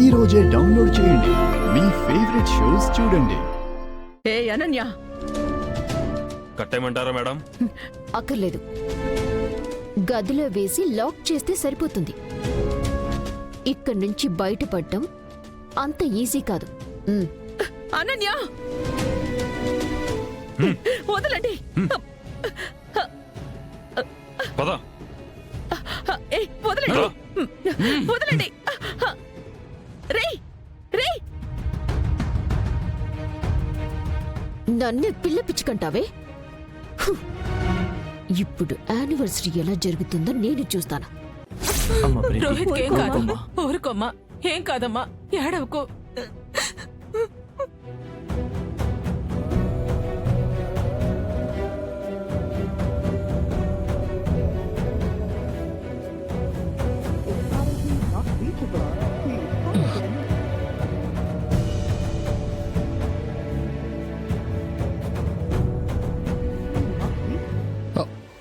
ఈ రోజే డౌన్లోడ్ చేయండి. మీ ఫేవరెట్ షోస్ చూడండి. ఏ అనన్య, కట్టేయమంటారా మేడం? అక్కర్లేదు, గదిలో వేసి లాక్ చేస్తే సరిపోతుంది. ఇక్కడి నుంచి బయటపడటం అంత ఈజీ కాదు. అనన్య వదలండి. పద. ఏ వదలండి, వదలండి. రే రే, నన్ను పిల్ల పిచ్చుకంటావే. ఇప్పుడు యానివర్సరీ ఎలా జరుగుతుందో నేను చూస్తాను. రోహిత్ ఏం కాదమ్మా, ఊరుకోమ్మా, ఏం కాదమ్మా, ఏడవకు.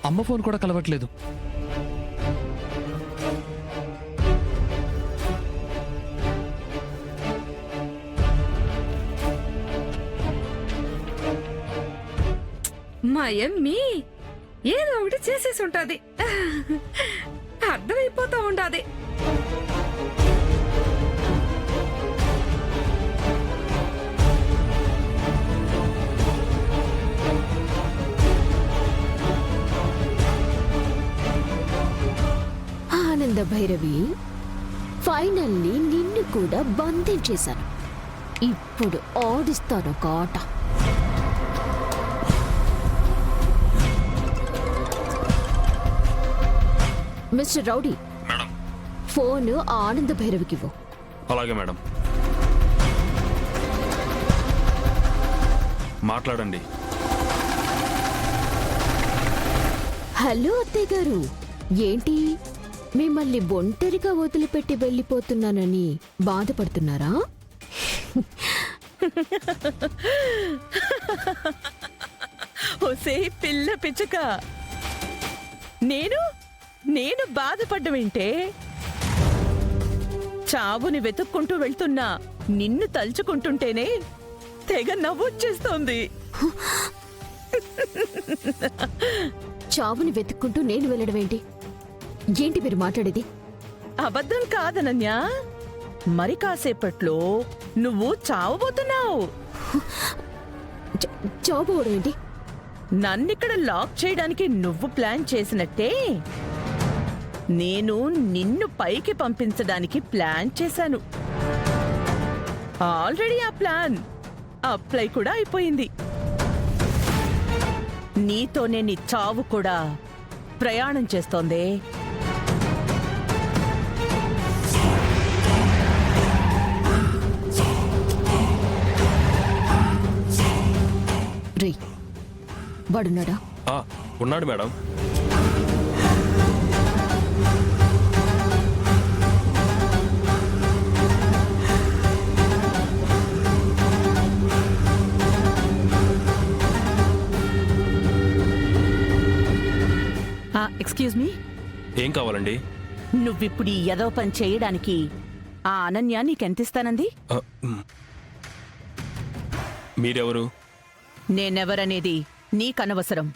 అమ్మ ఫోన్ కూడా కలవట్లేదు. మా యమ్మీ ఏదో ఒకటి చేసేసి ఉంటది, అర్థమైపోతా ఉండాది. ఆనంద భైరవి, ఫైనల్లీ నిన్ను కూడా బంధించేశాను. ఇప్పుడు ఆడిస్తాను ఒక ఆట. Mister rowdy, madam. ఫోన్ ఆనంద భైరవికి ఇవ్వు. అలాగే మేడం. మాట్లాడండి. హలో అత్తయ్య గారు, ఏంటి మిమ్మల్ని ఒంటరిగా వదిలిపెట్టి వెళ్ళిపోతున్నానని బాధపడుతున్నారా? ఓసే పిల్ల పిచ్చుక, నేను బాధపడ్డమేంటే? చావుని వెతుక్కుంటూ వెళ్తున్నా నిన్ను తలుచుకుంటుంటేనే తెగ నవ్వొచ్చేస్తోంది. చావుని వెతుక్కుంటూ నేను వెళ్ళడం ఏంటి? ఏంటి మీరు మాట్లాడేది? అబద్ధం కాదనన్యా, మరి కాసేపట్లో నువ్వు చావబోతున్నావు. చావుపోవడం ఏంటి? నన్నిక్కడ లాక్ చేయడానికి నువ్వు ప్లాన్ చేసినట్టే నేను నిన్ను పైకి పంపించడానికి ప్లాన్ చేశాను. ఆల్రెడీ ఆ ప్లాన్ అప్లై కూడా అయిపోయింది. నీతోనే నీ చావు కూడా ప్రయాణం చేస్తోందే. రే, వాడున్నాడా? ఉన్నాడు మేడం. ఎక్స్క్యూజ్ మీ, ఏం కావాలండి? నువ్విప్పుడు ఈ ఎదవ పని చేయడానికి ఆ అనన్య నీకెంతిస్తానంది? మీరెవరు? నేనెవరనేది నీకనవసరం.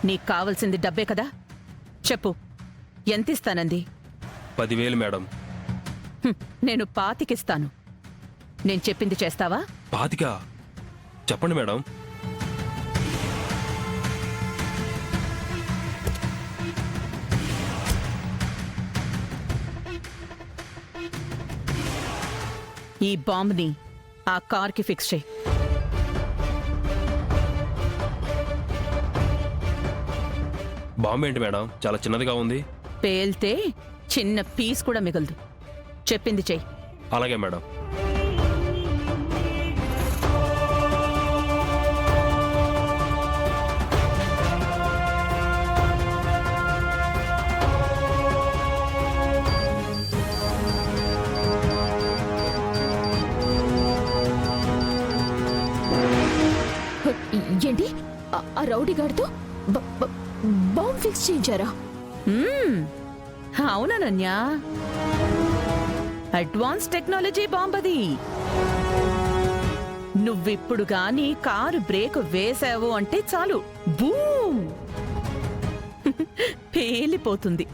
నీకు కావలసింది డబ్బే కదా, చెప్పు, ఎంతిస్తానంది? 10,000 మేడం. నేను 25 నేను చెప్పింది చేస్తావా? 25? చెప్పండి మేడం. ఈ బాంబ్ని ఆ కార్కి ఫిక్స్ చేయి. బాంబు ఏంటి మేడం, చాలా చిన్నదిగా ఉంది. పేల్తే చిన్న పీస్ కూడా మిగలదు. చెప్పింది చెయ్యి. అలాగే మేడం. ఏంటి? ఆ రౌడీ గాడితో బాంబ్ ఫిక్స్ చేయించారా? అవునన్యా, అడ్వాన్స్ టెక్నాలజీ బాంబది. నువ్విప్పుడు గాని కారు బ్రేక్ వేసావు అంటే చాలు, బూమ్ పేలిపోతుంది.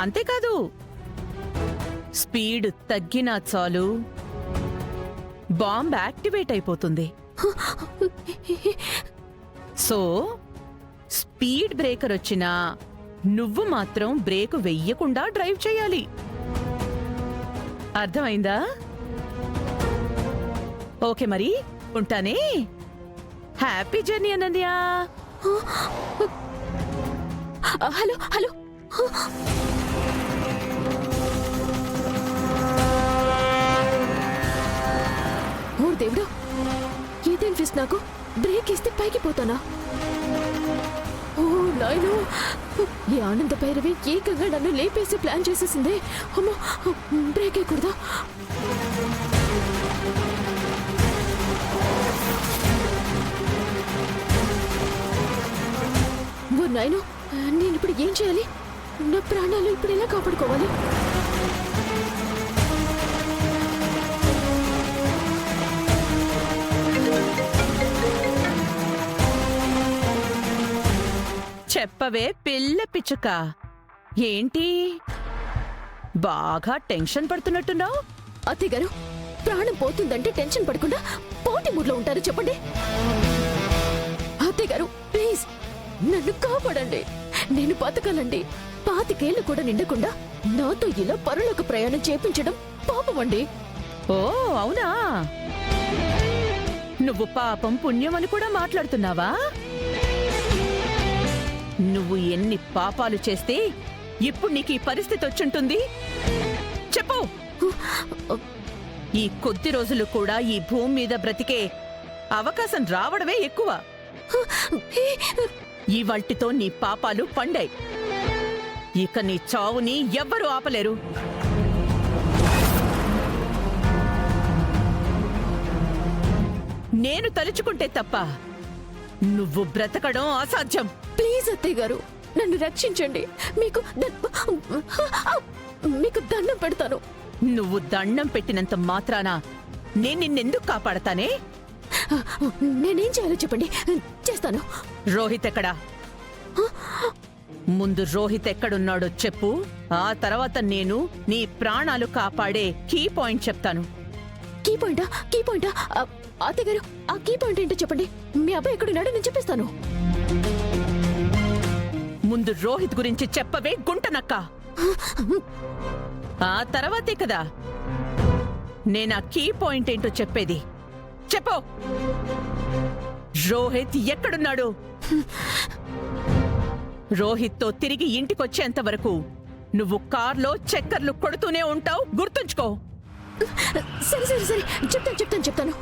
అంతేకాదు, స్పీడ్ తగ్గినా చాలు, బాంబ్ యాక్టివేట్ అయిపోతుంది. సో స్పీడ్ బ్రేకర్ వచ్చినా నువ్వు మాత్రం బ్రేక్ వెయ్యకుండా డ్రైవ్ చేయాలి. అర్థమైందా? ఓకే మరి, ఉంటానే. Happy journey Ananya. Hello hello. ఓ దేవుడా, ఇదేం ఫిస్ నాకు? బ్రేక్ ఇస్తే పైకి పోతానా? ఓ నాయనో, ఈ ఆనంద భైరవి ఏకంగా నన్ను లేపేసి ప్లాన్ చేసేసింది. అమ్మో, బ్రేక్ వేయకూడదా? ఓ నాయనో, నేను ఇప్పుడు ఏం చేయాలి? నా ప్రాణాలు ఇప్పుడు ఎలా కాపాడుకోవాలి? చెప్పవే పిల్ల పిచ్చుక, ఏంటి బాగా టెన్షన్ పడుతున్నట్టున్నావు? అత్తయ్య గారు, ప్రాణం పోతుందంటే టెన్షన్ పడకుండా పోటీ మూడ్లో ఉంటారు చెప్పండి. అత్తయ్య గారు ప్లీజ్ నన్ను కాపాడండి. నేను బతకాలండి. 25 ఏళ్ళు కూడా నిండకుండా నాతో ఇలా పరలోక ప్రయాణం చేపించడం పాపమండి. ఓ అవునా? నువ్వు పాపం పుణ్యం అని కూడా మాట్లాడుతున్నావా? నువ్వు ఎన్ని పాపాలు చేస్తే ఇప్పుడు నీకు ఈ పరిస్థితి వచ్చుంటుంది చెప్పు. ఈ కొద్ది రోజులు కూడా ఈ భూమి మీద బ్రతికే అవకాశం రావడమే ఎక్కువ. ఈ వల్టితో నీ పాపాలు పండాయి. ఇక నీ చావుని ఎవ్వరూ ఆపలేరు. నేను తలుచుకుంటే తప్ప నువ్వు బ్రతకడం అసాధ్యం. ప్లీజ్ అత్తయ్య గారు నన్ను రక్షించండి. మీకు దండం పెడతాను. నువ్వు దండం పెట్టినంత మాత్రాన నేను నిన్నెందుకు కాపాడతానే? నేనేం చేయాలో చెప్పండి, చేస్తాను. రోహిత్ ఎక్కడా? ముందు రోహిత్ ఎక్కడున్నాడో చెప్పు. ఆ తర్వాత నేను నీ ప్రాణాలు కాపాడే కీ పాయింట్ చెప్తాను. కీ పాయింటా? కీ పాయింటా? అత్తయ్య గారు ఆ కీ పాయింట్ ఏంటో చెప్పండి. మీ అబ్బాయి ఎక్కడున్నాడో నేను చెప్పేస్తాను. ముందు రోహిత్ గురించి చెప్పవే గుంటనక్క. ఆ తర్వాతే కదా నేనా కీ పాయింట్ ఏంటో చెప్పేది. చెప్పు, రోహిత్ ఎక్కడున్నాడు? రోహిత్తో తిరిగి ఇంటికొచ్చేంత వరకు నువ్వు కార్లో చక్కర్లు కొడుతూనే ఉంటావు, గుర్తుంచుకో. సరే సరే సరే చెప్తాను.